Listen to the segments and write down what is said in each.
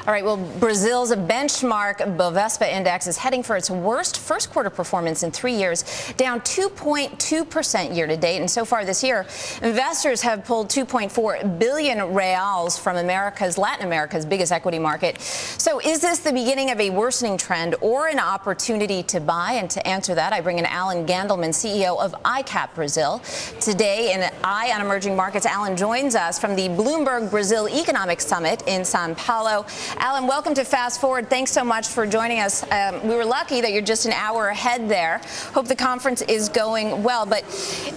All right, well, Brazil's benchmark Bovespa index is heading for its worst first quarter performance in 3 years, down 2.2% year to date. And so far this year, investors have pulled 2.4 billion reals from Latin America's biggest equity market. So is this the beginning of a worsening trend or an opportunity to buy? And to answer that, I bring in Alan Gandelman, CEO of ICAP Brasil. Today in Eye on Emerging Markets, Alan joins us from the Bloomberg Brazil Economic Summit in São Paulo. Alan, welcome to Fast Forward. Thanks so much for joining us. We were lucky that you're just an hour ahead there. Hope the conference is going well. But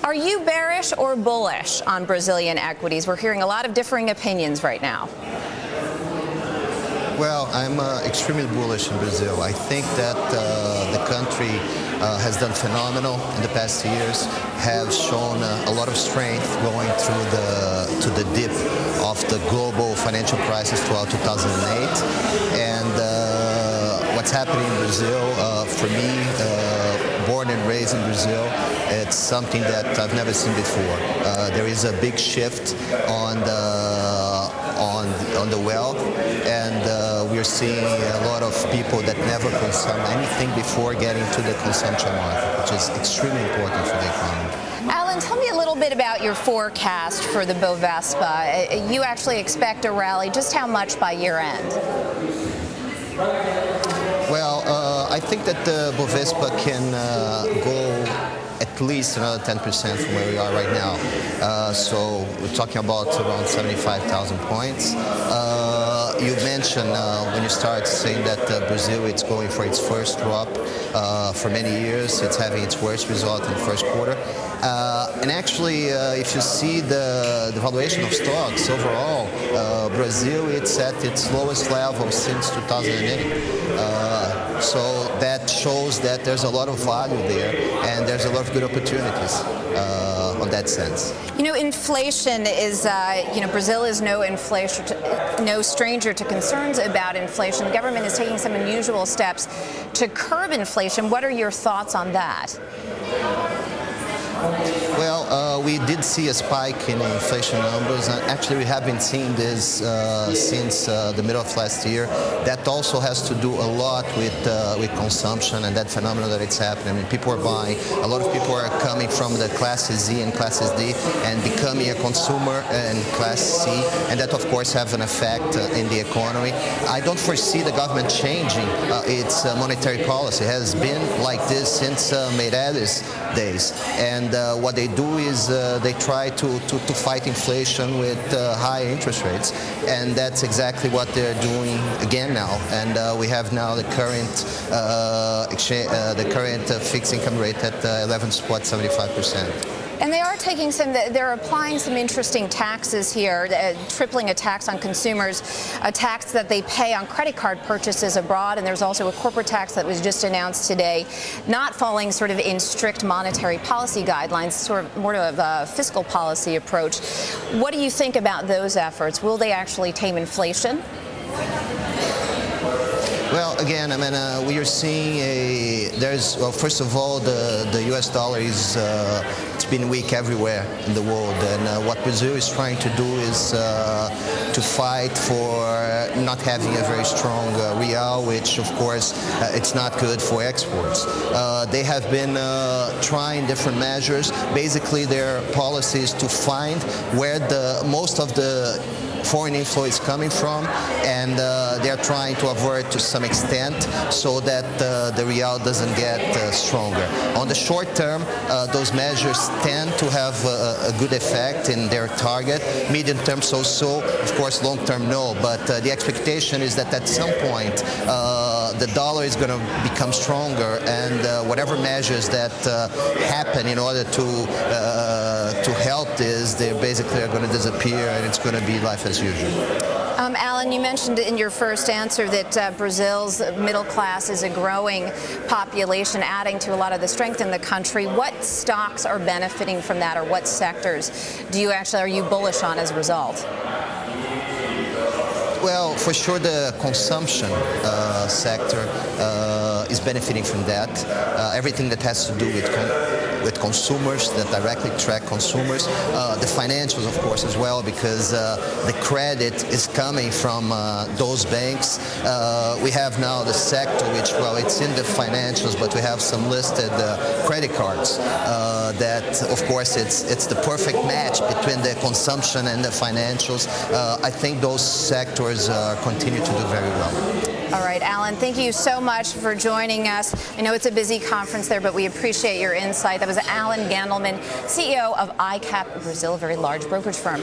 are you bearish or bullish on Brazilian equities? We're hearing a lot of differing opinions right now. Well, I'm extremely bullish in Brazil. I think that the country has done phenomenal in the past years, have shown a lot of strength going through the dip of the global financial crisis throughout 2008. And what's happening in Brazil, for me, born and raised in Brazil, it's something that I've never seen before. There is a big shift on the wealth, and we're seeing a lot of people that never consume anything before getting to the consumption market, which is extremely important for the economy. Alan, tell me a little bit about your forecast for the Bovespa. You actually expect a rally. Just how much by year end? Well, I think that the Bovespa can go at least another 10% from where we are right now. So we're talking about around 75,000 points. You mentioned when you start saying that Brazil is going for its first drop for many years. It's having its worst result in the first quarter. And actually, if you see the valuation of stocks overall, Brazil, it's at its lowest level since 2008. So that shows that there's a lot of value there, and there's a lot of good opportunities on that sense. You know, inflation is, Brazil is no stranger to concerns about inflation. The government is taking some unusual steps to curb inflation. What are your thoughts on that? Well, we did see a spike in inflation numbers, and actually we have been seeing this since the middle of last year. That also has to do a lot with consumption and that phenomenon that it's happening. I mean, people are buying. A lot of people are coming from the classes Z and classes D and becoming a consumer in class C, and that of course have an effect in the economy. I don't foresee the government changing its monetary policy. It has been like this since Meirelles days, and what they do is they try to fight inflation with high interest rates, and that's exactly what they're doing again now. And we have now the current fixed income rate at 11.75%. And they're applying some interesting taxes here, tripling a tax on consumers, a tax that they pay on credit card purchases abroad, and there's also a corporate tax that was just announced today, not falling sort of in strict monetary policy guidelines, sort of more of a fiscal policy approach. What do you think about those efforts? Will they actually tame inflation? Well, again, I mean, we are seeing well, first of all, the U.S. dollar is, it's been weak everywhere in the world, and what Brazil is trying to do is to fight for not having a very strong real, which of course it's not good for exports. They have been trying different measures. Basically, their policy is to find where most of the foreign inflow is coming from, and they're trying to avert to some extent so that the real doesn't get stronger. On the short term, those measures tend to have a good effect in their target. Medium term, so-so. Of course, long term, no. But the expectation is that at some point, the dollar is going to become stronger, and whatever measures that happen in order to help this, they basically are going to disappear, and it's going to be life as usual. Alan, you mentioned in your first answer that Brazil's middle class is a growing population, adding to a lot of the strength in the country. What stocks are benefiting from that, or what sectors are you bullish on as a result? Well, for sure, the consumption sector is benefiting from that. Everything that has to do with with consumers that directly track consumers. The financials, of course, as well, because the credit is coming from those banks. We have now the sector, which, well, it's in the financials, but we have some listed credit cards that, of course, it's the perfect match between the consumption and the financials. I think those sectors continue to do very well. All right, Alan, thank you so much for joining us. I know it's a busy conference there, but we appreciate your insight. That was Alan Gandelman, CEO of ICAP Brasil, a very large brokerage firm.